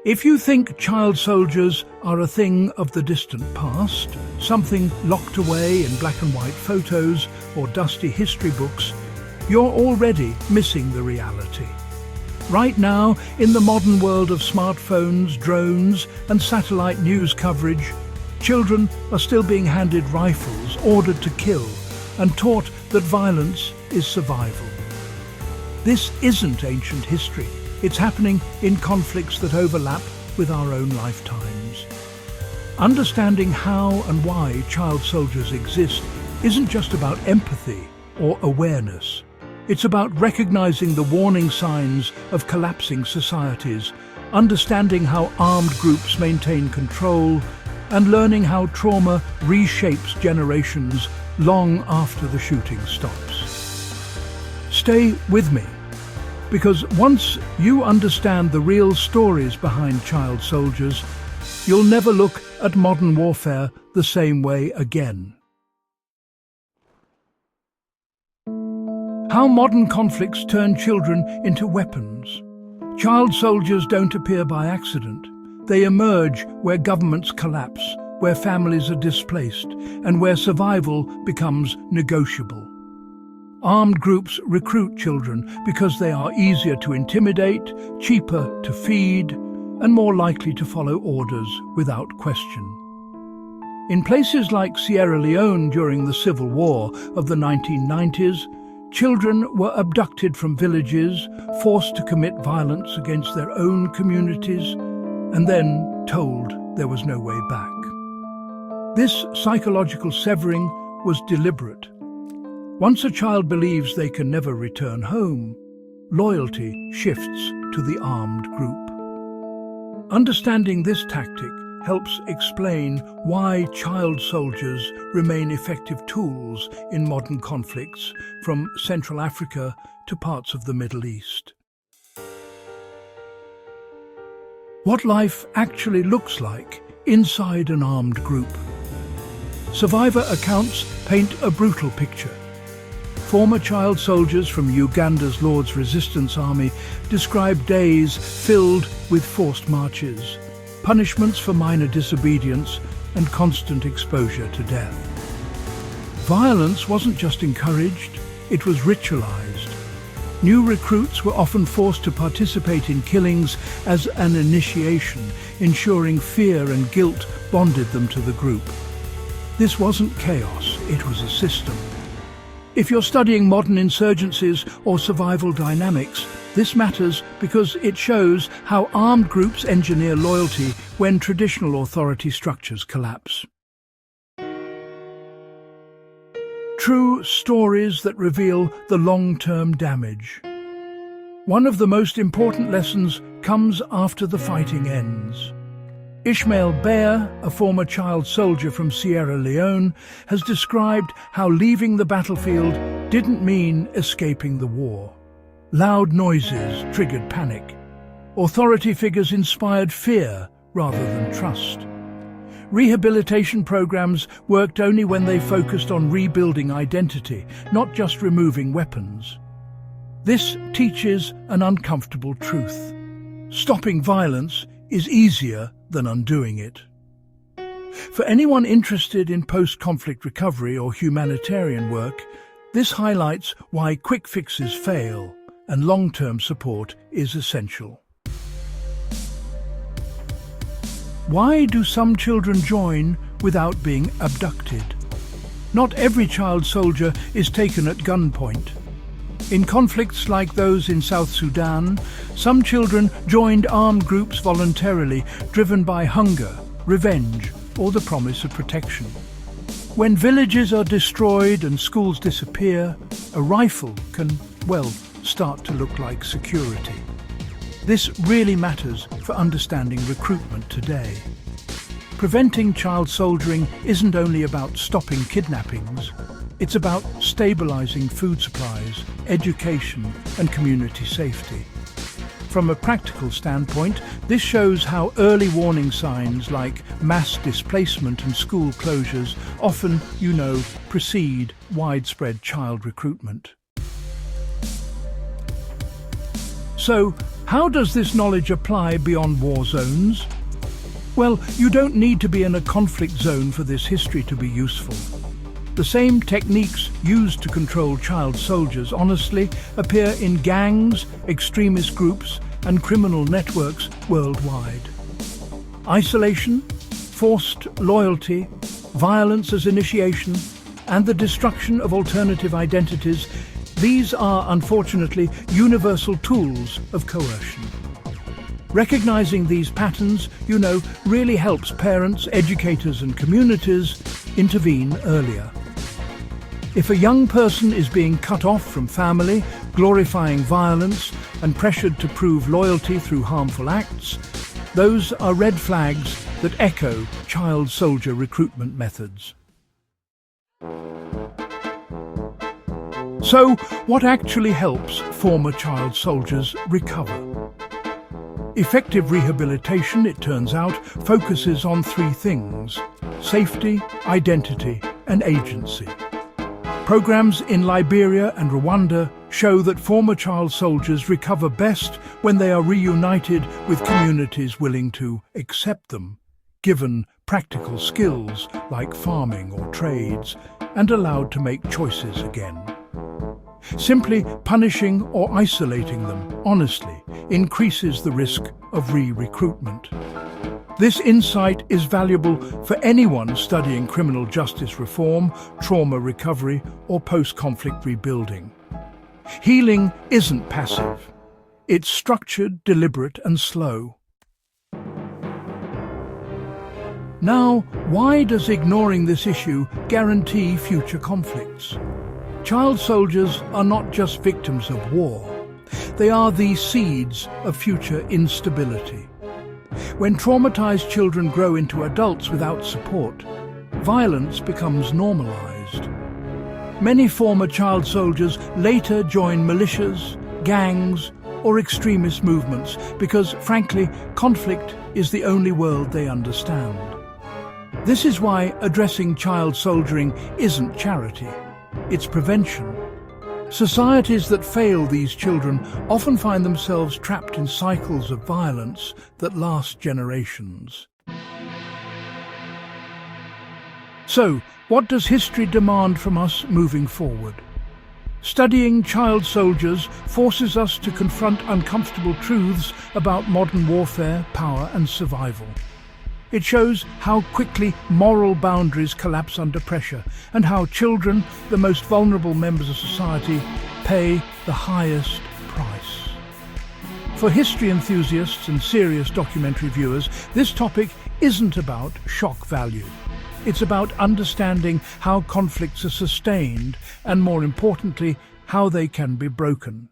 If you think child soldiers are a thing of the distant past, something locked away in black and white photos or dusty history books, you're already missing the reality. Right now, in the modern world of smartphones, drones, and satellite news coverage, children are still being handed rifles, ordered to kill, and taught that violence is survival. This isn't ancient history. It's happening in conflicts that overlap with our own lifetimes. Understanding how and why child soldiers exist isn't just about empathy or awareness. It's about recognizing the warning signs of collapsing societies, understanding how armed groups maintain control, and learning how trauma reshapes generations long after the shooting stops. Stay with me, because once you understand the real stories behind child soldiers, you'll never look at modern warfare the same way again. How modern conflicts turn children into weapons. Child soldiers don't appear by accident. They emerge where governments collapse, where families are displaced, and where survival becomes negotiable. Armed groups recruit children because they are easier to intimidate, cheaper to feed, and more likely to follow orders without question. In places like Sierra Leone during the Civil War of the 1990s, children were abducted from villages, forced to commit violence against their own communities, and then told there was no way back. This psychological severing was deliberate. Once a child believes they can never return home, loyalty shifts to the armed group. Understanding this tactic helps explain why child soldiers remain effective tools in modern conflicts from Central Africa to parts of the Middle East. What life actually looks like inside an armed group. Survivor accounts paint a brutal picture. Former child soldiers from Uganda's Lord's Resistance Army describe days filled with forced marches, punishments for minor disobedience, and constant exposure to death. Violence wasn't just encouraged, it was ritualized. New recruits were often forced to participate in killings as an initiation, ensuring fear and guilt bonded them to the group. This wasn't chaos, it was a system. If you're studying modern insurgencies or survival dynamics, this matters because it shows how armed groups engineer loyalty when traditional authority structures collapse. True stories that reveal the long-term damage. One of the most important lessons comes after the fighting ends. Ishmael Bear, a former child soldier from Sierra Leone, has described how leaving the battlefield didn't mean escaping the war. Loud noises triggered panic. Authority figures inspired fear rather than trust. Rehabilitation programs worked only when they focused on rebuilding identity, not just removing weapons. This teaches an uncomfortable truth. Stopping violence is easier than undoing it. For anyone interested in post-conflict recovery or humanitarian work, this highlights why quick fixes fail and long-term support is essential. Why do some children join without being abducted? Not every child soldier is taken at gunpoint. In conflicts like those in South Sudan, some children joined armed groups voluntarily, driven by hunger, revenge, or the promise of protection. When villages are destroyed and schools disappear, a rifle can, start to look like security. This really matters for understanding recruitment today. Preventing child soldiering isn't only about stopping kidnappings, it's about stabilizing food supplies, education, and community safety. From a practical standpoint, this shows how early warning signs like mass displacement and school closures often, precede widespread child recruitment. So, How does this knowledge apply beyond war zones? Well, you don't need to be in a conflict zone for this history to be useful. The same techniques used to control child soldiers honestly appear in gangs, extremist groups, and criminal networks worldwide. Isolation, forced loyalty, violence as initiation, and the destruction of alternative identities, these are unfortunately universal tools of coercion. Recognizing these patterns, really helps parents, educators, and communities intervene earlier. If a young person is being cut off from family, glorifying violence, and pressured to prove loyalty through harmful acts, those are red flags that echo child soldier recruitment methods. So, what actually helps former child soldiers recover? Effective rehabilitation, it turns out, focuses on three things: safety, identity, and agency. Programs in Liberia and Rwanda show that former child soldiers recover best when they are reunited with communities willing to accept them, given practical skills like farming or trades, and allowed to make choices again. Simply punishing or isolating them honestly increases the risk of re-recruitment. This insight is valuable for anyone studying criminal justice reform, trauma recovery, or post-conflict rebuilding. Healing isn't passive. It's structured, deliberate, and slow. Now, why does ignoring this issue guarantee future conflicts? Child soldiers are not just victims of war. They are the seeds of future instability. When traumatized children grow into adults without support, violence becomes normalized. Many former child soldiers later join militias, gangs, or extremist movements because, frankly, conflict is the only world they understand. This is why addressing child soldiering isn't charity, it's prevention. Societies that fail these children often find themselves trapped in cycles of violence that last generations. So, what does history demand from us moving forward? Studying child soldiers forces us to confront uncomfortable truths about modern warfare, power, and survival. It shows how quickly moral boundaries collapse under pressure and how children, the most vulnerable members of society, pay the highest price. For history enthusiasts and serious documentary viewers, this topic isn't about shock value. It's about understanding how conflicts are sustained and, more importantly, how they can be broken.